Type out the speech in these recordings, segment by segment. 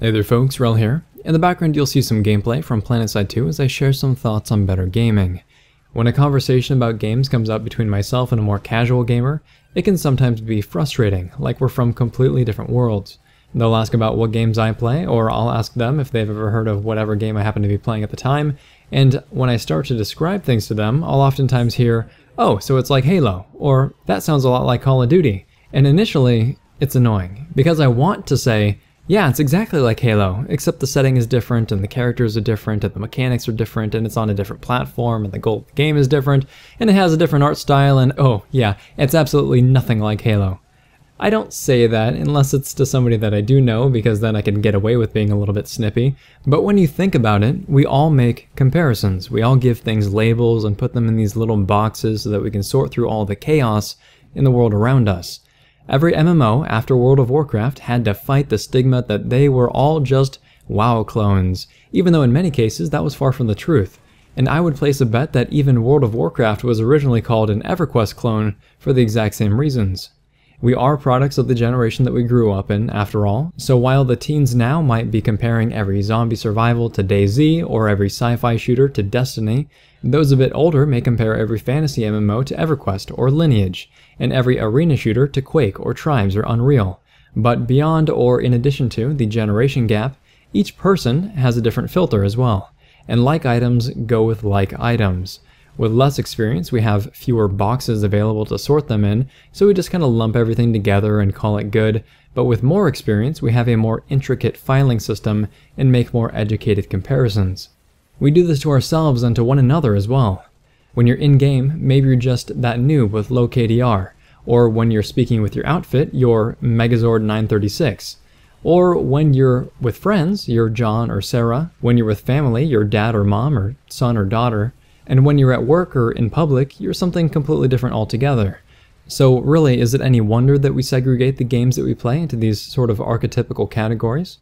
Hey there folks, Wrel here. In the background you'll see some gameplay from PlanetSide 2 as I share some thoughts on better gaming. When a conversation about games comes up between myself and a more casual gamer, it can sometimes be frustrating, like we're from completely different worlds. They'll ask about what games I play, or I'll ask them if they've ever heard of whatever game I happen to be playing at the time, and when I start to describe things to them, I'll oftentimes hear, "Oh, so it's like Halo," or "That sounds a lot like Call of Duty." And initially, it's annoying, because I want to say, yeah, it's exactly like Halo, except the setting is different, and the characters are different, and the mechanics are different, and it's on a different platform, and the goal of the game is different, and it has a different art style, and oh yeah, it's absolutely nothing like Halo. I don't say that unless it's to somebody that I do know, because then I can get away with being a little bit snippy, but when you think about it, we all make comparisons. We all give things labels and put them in these little boxes so that we can sort through all the chaos in the world around us. Every MMO after World of Warcraft had to fight the stigma that they were all just WoW clones, even though in many cases that was far from the truth. And I would place a bet that even World of Warcraft was originally called an EverQuest clone for the exact same reasons. We are products of the generation that we grew up in, after all, so while the teens now might be comparing every zombie survival to DayZ or every sci-fi shooter to Destiny, those a bit older may compare every fantasy MMO to EverQuest or Lineage, and every arena shooter to Quake or Tribes or Unreal. But beyond or in addition to the generation gap, each person has a different filter as well, and like items go with like items. With less experience, we have fewer boxes available to sort them in, so we just kind of lump everything together and call it good, but with more experience, we have a more intricate filing system and make more educated comparisons. We do this to ourselves and to one another as well. When you're in-game, maybe you're just that noob with low KDR, or when you're speaking with your outfit, you're Megazord 936. Or when you're with friends, you're John or Sarah. When you're with family, you're dad or mom or son or daughter. And when you're at work or in public, you're something completely different altogether. So really, is it any wonder that we segregate the games that we play into these sort of archetypical categories?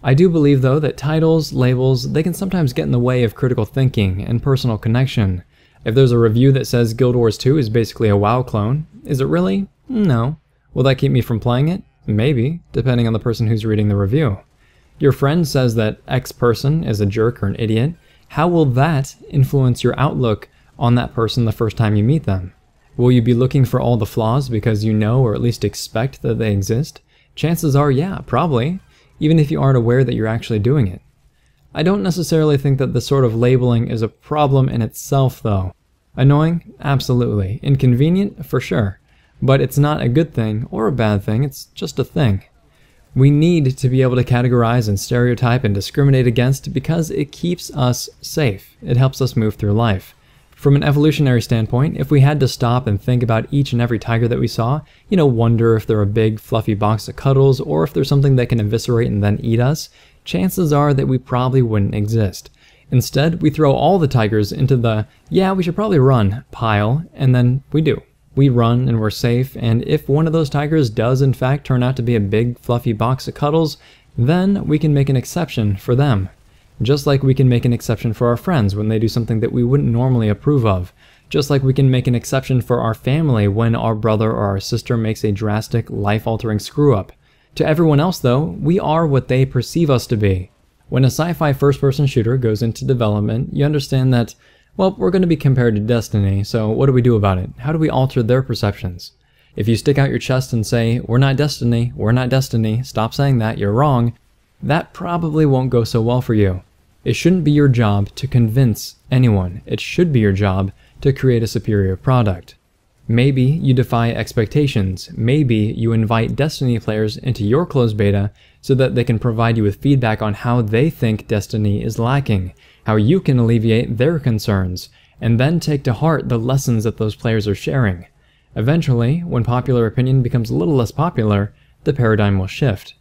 I do believe though that titles, labels, they can sometimes get in the way of critical thinking and personal connection. If there's a review that says Guild Wars 2 is basically a WoW clone, is it really? No. Will that keep me from playing it? Maybe, depending on the person who's reading the review. Your friend says that X person is a jerk or an idiot. How will that influence your outlook on that person the first time you meet them? Will you be looking for all the flaws because you know or at least expect that they exist? Chances are, yeah, probably, even if you aren't aware that you're actually doing it. I don't necessarily think that this sort of labeling is a problem in itself though. Annoying? Absolutely. Inconvenient? For sure. But it's not a good thing or a bad thing, it's just a thing. We need to be able to categorize and stereotype and discriminate against because it keeps us safe. It helps us move through life. From an evolutionary standpoint, if we had to stop and think about each and every tiger that we saw, wonder if they're a big fluffy box of cuddles or if they're something that can eviscerate and then eat us, chances are that we probably wouldn't exist. Instead, we throw all the tigers into the, yeah, we should probably run pile, and then we do. We run and we're safe, and if one of those tigers does in fact turn out to be a big fluffy box of cuddles, then we can make an exception for them. Just like we can make an exception for our friends when they do something that we wouldn't normally approve of. Just like we can make an exception for our family when our brother or our sister makes a drastic, life-altering screw-up. To everyone else though, we are what they perceive us to be. When a sci-fi first-person shooter goes into development, you understand that, well, we're going to be compared to Destiny, so what do we do about it? How do we alter their perceptions? If you stick out your chest and say, we're not Destiny, stop saying that, you're wrong, that probably won't go so well for you. It shouldn't be your job to convince anyone. It should be your job to create a superior product. Maybe you defy expectations. Maybe you invite Destiny players into your closed beta so that they can provide you with feedback on how they think Destiny is lacking, how you can alleviate their concerns, and then take to heart the lessons that those players are sharing. Eventually, when popular opinion becomes a little less popular, the paradigm will shift.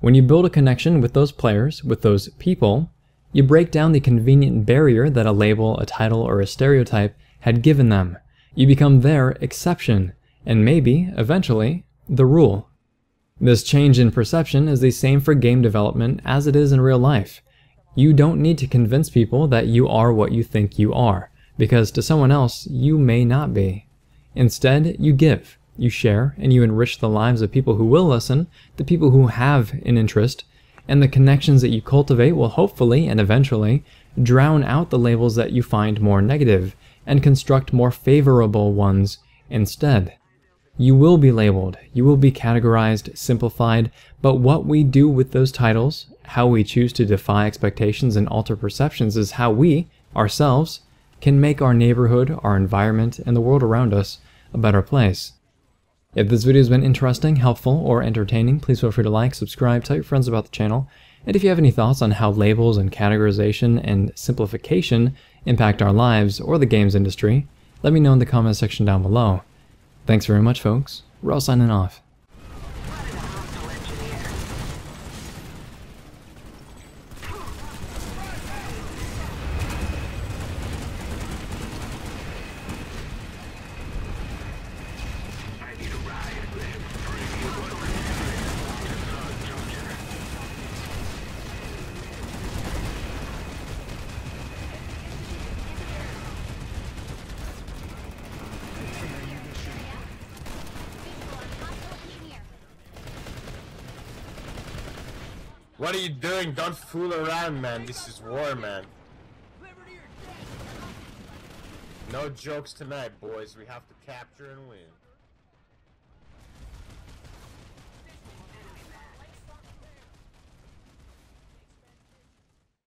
When you build a connection with those players, with those people, you break down the convenient barrier that a label, a title, or a stereotype had given them. You become their exception, and maybe, eventually, the rule. This change in perception is the same for game development as it is in real life. You don't need to convince people that you are what you think you are, because to someone else, you may not be. Instead, you give, you share, and you enrich the lives of people who will listen, the people who have an interest, and the connections that you cultivate will hopefully and eventually drown out the labels that you find more negative and construct more favorable ones instead. You will be labeled, you will be categorized, simplified, but what we do with those titles, how we choose to defy expectations and alter perceptions, is how we, ourselves, can make our neighborhood, our environment, and the world around us a better place. If this video has been interesting, helpful, or entertaining, please feel free to like, subscribe, tell your friends about the channel, and if you have any thoughts on how labels and categorization and simplification impact our lives or the games industry, let me know in the comment section down below. Thanks very much, folks. Wrel signing off. What are you doing? Don't fool around, man. This is war, man. No jokes tonight, boys. We have to capture and win.